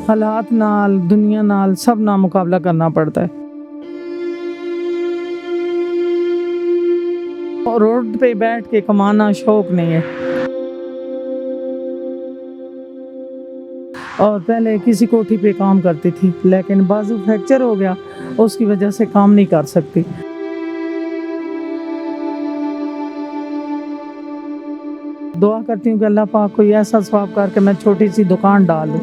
हालात नाल दुनिया नाल सब नाल मुकाबला करना पड़ता है। और रोड पे बैठ के कमाना शौक नहीं है। और पहले किसी कोठी पे काम करती थी, लेकिन बाजू फ्रैक्चर हो गया, उसकी वजह से काम नहीं कर सकती। दुआ करती हूँ कि अल्लाह पाक कोई ऐसा सवाब करके मैं छोटी सी दुकान डालूं।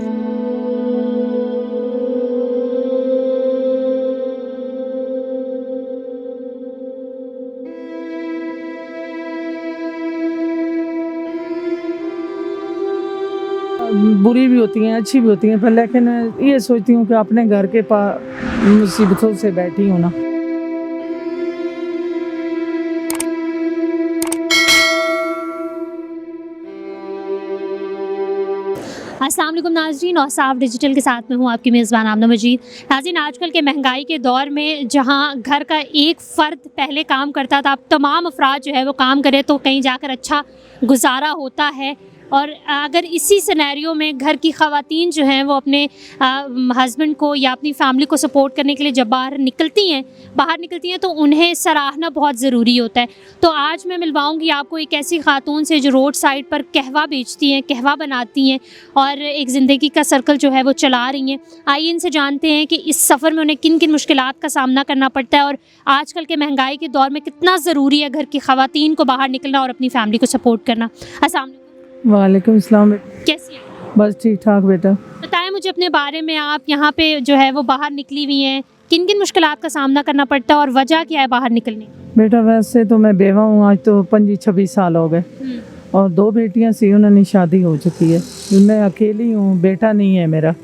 बुरी भी होती हैं, अच्छी भी होती हैं, पर लेकिन ये सोचती हूँ कि अपने घर के पास मुसीबतों से बैठी हूँ ना। अस्सलाम वालेकुम नाज़रीन, औसाफ डिजिटल के साथ में हूँ आपकी मेज़बान आमना मजीद। नाज़रीन, आजकल के महंगाई के दौर में जहाँ घर का एक फ़र्द पहले काम करता था, अब तमाम अफराद जो है वो काम करें तो कहीं जाकर अच्छा गुजारा होता है। और अगर इसी सिनेरियो में घर की ख़वातीन जो हैं वो अपने हस्बैंड को या अपनी फैमिली को सपोर्ट करने के लिए जब बाहर निकलती हैं तो उन्हें सराहना बहुत ज़रूरी होता है। तो आज मैं मिलवाऊंगी आपको एक ऐसी खातून से जो रोड साइड पर कहवा बेचती हैं, कहवा बनाती हैं और एक ज़िंदगी का सर्कल जो है वो चला रही हैं। आइए इनसे जानते हैं कि इस सफ़र में उन्हें किन किन मुश्किलात का सामना करना पड़ता है और आजकल के महंगाई के दौर में कितना ज़रूरी है घर की ख़वातीन को बाहर निकलना और अपनी फैमिली को सपोर्ट करना। अस्सलाम वालेकुम सलाम। कैसी हैं? बस ठीक ठाक बेटा। बताएं मुझे अपने बारे में, आप यहाँ पे जो है वो बाहर निकली हुई हैं, किन किन मुश्किलात का सामना करना पड़ता है और वजह क्या है बाहर निकलने की? बेटा वैसे तो मैं बेवा हूँ, आज तो 25-26 साल हो गए और 2 बेटियाँ सी, उन्होंने शादी हो चुकी है। मैं अकेली हूँ, बेटा नहीं है मेरा।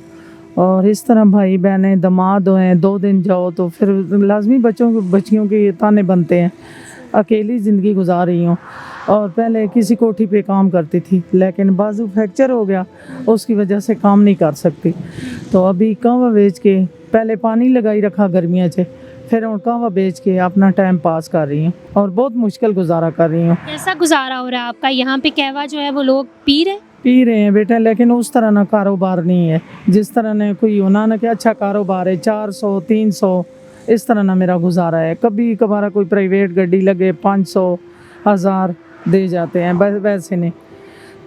और इस तरह भाई बहनें दामाद हैं, 2 दिन जाओ तो फिर लाजमी बच्चियों के ताने बनते हैं। अकेली ज़िंदगी गुजार रही हूँ। और पहले किसी कोठी पे काम करती थी, लेकिन बाजू फ्रैक्चर हो गया, उसकी वजह से काम नहीं कर सकती। तो अभी कहवा बेच के, पहले पानी लगाई रखा गर्मियाँ से, फिर कहवा बेच के अपना टाइम पास कर रही हूँ और बहुत मुश्किल गुजारा कर रही हूँ। कैसा गुजारा हो रहा है आपका? यहाँ पे कहवा जो है वो लोग पी रहे हैं बेटा, लेकिन उस तरह ना कारोबार नहीं है जिस तरह ने कोई होना ना कि अच्छा कारोबार है, 400-300 इस तरह ना मेरा गुजारा है। कभी कभार कोई प्राइवेट गाड़ी लगे 500-1000 दे जाते हैं, वैसे नहीं।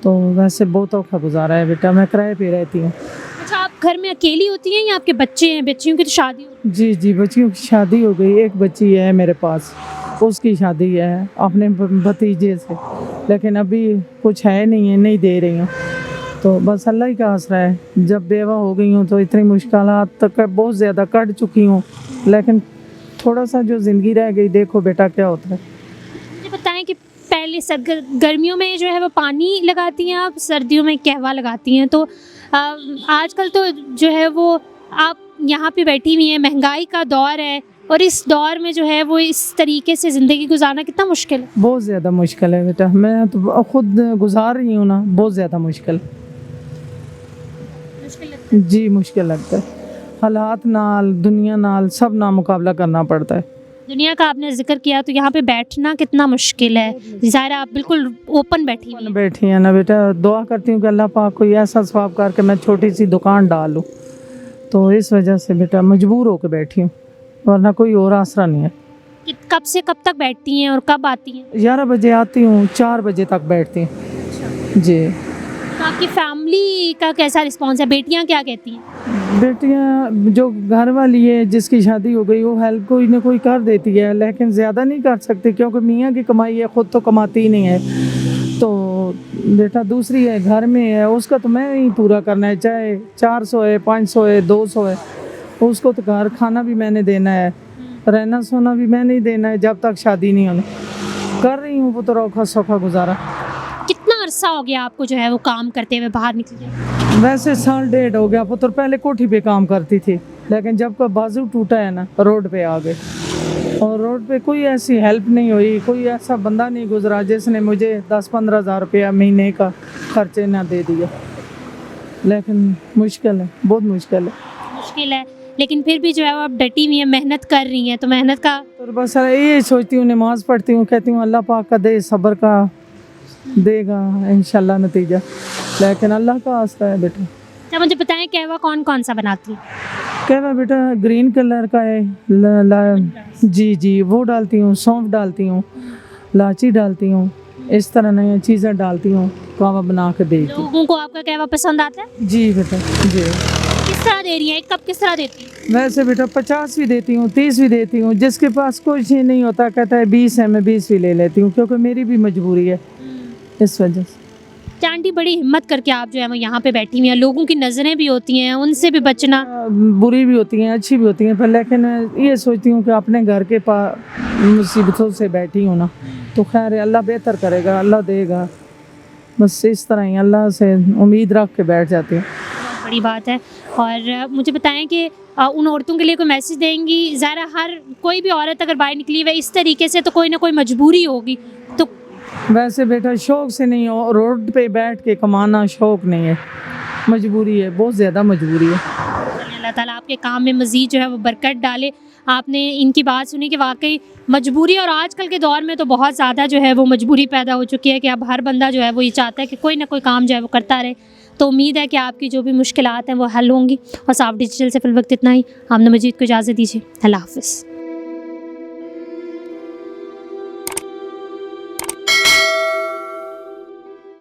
तो वैसे बहुत औखा गुजारा है बेटा। मैं किराए पे रहती हूँ। अच्छा, आप घर में अकेली होती हैं या आपके बच्चे हैं? बच्चियों की तो शादी हो? जी, बच्चियों की शादी हो गई। एक बच्ची है मेरे पास, उसकी शादी है अपने भतीजे से, लेकिन अभी कुछ है नहीं दे रही हूँ। तो बस अल्लाह ही का आसरा है। जब बेवा हो गई हूँ तो इतनी मुश्किलात तक बहुत ज़्यादा कट चुकी हूँ, लेकिन थोड़ा सा जो ज़िंदगी रह गई, देखो बेटा क्या होता है। मुझे बताएं कि पहले गर्मियों में जो है वो पानी लगाती हैं आप, सर्दियों में कहवा लगाती हैं, तो आजकल तो जो है वो आप यहाँ पे बैठी हुई हैं, महंगाई का दौर है और इस दौर में जो है वो इस तरीके से ज़िंदगी गुजारना कितना मुश्किल है? बहुत ज़्यादा मुश्किल है बेटा। मैं तो खुद गुजार रही हूँ ना, बहुत ज़्यादा मुश्किल जी, मुश्किल लगता है। हालात नाल दुनिया नाल सब नाल मुकाबला करना पड़ता है। दुनिया का आपने जिक्र किया, तो यहाँ पे बैठना कितना मुश्किल है। ज़ाहिर आप बिल्कुल ओपन बैठी हैं ना बेटा। दुआ करती हूँ कि अल्लाह पाक कोई ऐसा सवाब करके मैं छोटी सी दुकान डालूं, तो इस वजह से बेटा मजबूर होकर बैठी हूँ, वरना कोई और आसरा नहीं है। कब से कब तक बैठती हैं और कब आती हैं? 11 बजे आती हूँ, 4 बजे तक बैठती हूँ जी। तो आपकी फैमिली का कैसा रिस्पॉन्स है? बेटियाँ क्या कहती हैं? बेटियाँ जो घर वाली है, जिसकी शादी हो गई, वो हेल्प कोई ना कोई कर देती है, लेकिन ज़्यादा नहीं कर सकती क्योंकि मियाँ की कमाई है, ख़ुद तो कमाती ही नहीं है। तो बेटा दूसरी है, घर में है, उसका तो मैं ही पूरा करना है, चाहे 400 है, 500 है, 200 है, उसको तो घर खाना भी मैंने देना है, रहना सोना भी मैंने ही देना है जब तक शादी नहीं होनी। कर रही हूँ वो तो औखा सौखा गुजारा। कितना अरसा हो गया आपको जो है वो काम करते हुए बाहर निकले? वैसे 1.5 साल हो गया पुत्र। पहले कोठी पे काम करती थी, लेकिन जब का बाजू टूटा है ना, रोड पे आ गए। और रोड पे कोई ऐसी हेल्प नहीं हुई, कोई ऐसा बंदा नहीं गुजरा जिसने मुझे 10-15 हज़ार रुपया महीने का खर्चे ना दे दिया। लेकिन मुश्किल है, बहुत मुश्किल है। लेकिन फिर भी जो है वो आप डटी हुई हैं, मेहनत कर रही हैं, तो मेहनत का तो बस ये सोचती हूँ, नमाज़ पढ़ती हूँ, कहती हूँ अल्लाह पाक का दे, सब्र का देगा इंशाल्लाह नतीजा। लेकिन अल्लाह का आसरा है बेटा। अच्छा, मुझे बताएं कहवा कौन कौन सा बनाती है? कहवा बेटा ग्रीन कलर का है, जी वो डालती हूँ, सौंफ डालती हूँ, इलायची डालती हूँ, इस तरह नई चीज़ें डालती हूँ, कहवा बना के देती हूँ। लोगों को आपका कहवा पसंद आता है? जी बेटा जी। किस तरह दे रही हैं, एक कप किस तरह देती हैं? वैसे बेटा 50 भी देती हूँ, 30 भी देती हूँ, जिसके पास कुछ ही नहीं होता कहता है 20 है, मैं 20 भी ले लेती हूँ, क्योंकि मेरी भी मजबूरी है इस वजह से। आंटी बड़ी हिम्मत करके आप जो है वो यहाँ पे बैठी हुई हैं, लोगों की नज़रें भी होती हैं, उनसे भी बचना। बुरी भी होती हैं, अच्छी भी होती हैं, पर लेकिन ये सोचती हूँ कि अपने घर के पास मुसीबतों से बैठी हूँ ना, तो खैर है, अल्लाह बेहतर करेगा, अल्लाह देगा, बस इस तरह ही अल्लाह से उम्मीद रख के बैठ जाती हूँ। बहुत बड़ी बात है। और मुझे बताएं कि उन औरतों के लिए कोई मैसेज देंगी? ज़रा हर कोई भी औरत अगर बाहर निकली हुई इस तरीके से तो कोई ना कोई मजबूरी होगी, तो वैसे बेटा शौक से नहीं हो, रोड पे बैठ के कमाना शौक नहीं है, मजबूरी है, बहुत ज़्यादा मजबूरी है। अल्लाह ताला आपके काम में मज़ीद जो है वो बरकत डाले। आपने इनकी बात सुनी कि वाकई मजबूरी, और आजकल के दौर में तो बहुत ज़्यादा जो है वो मजबूरी पैदा हो चुकी है कि अब हर बंदा जो है वो ये चाहता है कि कोई ना कोई काम जो है वो करता रहे। तो उम्मीद है कि आपकी जो भी मुश्किलात हैं वो हल होंगी। और साफ डिजिटल से फिल वक्त इतना ही। आमना मजीद को इजाज़त दीजिए। अल्लाह हाफ़िज़।